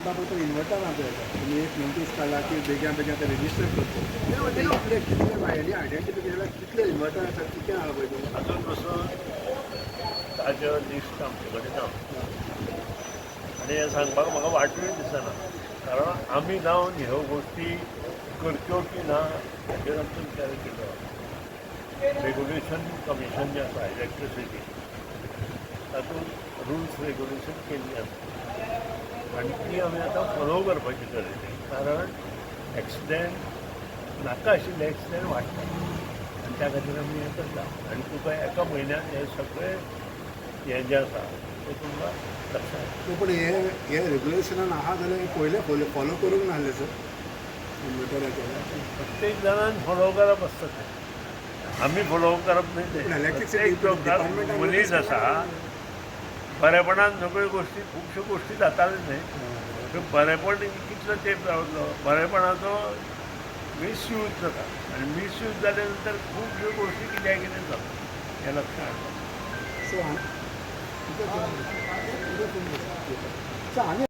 बाबा इन्वर्टर आता तुम्ही एक नोटीस काढला की बेग्या बेग्या ते रजिस्टर करतो म्हणजे इतले कितले भायली आयडेंटिफिकेशन कितले इन्वर्टर आसा कितें आहा पळय तुमी अजून कसं ताजें लिस्ट आमचे कडेन ना आनी हें सांगपाक म्हाका वाटूय दिसना कारण आमी जावन ह्यो गोश्टी करच्यो की ना हाचेर आमचो विचार केलो रेग्युलेशन कमिशन जें आसा इलेक्ट्रिसिटी तातूंत रुल्स रेग्युलेशन केल्लीं आसा आनी ती आमी आतां फॉलो करपाची गरज कारण एक्सिडेंट नाका आशिल्ले एक्सिडेंट वाडटा आनी त्या खातीर आमी हें करता आनी तुका एका म्हयन्यान हें सगळें हें जें आसा तें तुमकां लक्षांत पूण हे रेग्युलेशनान आहा जाल्यार पयले फॉलो करूंक नासलें सर इन्वर्टराचेर प्रत्येक जाणान फॉलो करप आसता तें आमी फॉलो करप न्हय तें प्रत्येक जो मनीस आसा बरेपणान सगळ्यो गोश्टी खुबश्यो गोश्टी जाताल्यो न्हय बरेपण कितलो तेंप रावतलो बरेपणाचो मिसयूज जाता आनी मिसयूज जाल्या नंतर खुबश्यो गोश्टी कित्याक कितें जाता हें लक्षांत हाडटा सो आनी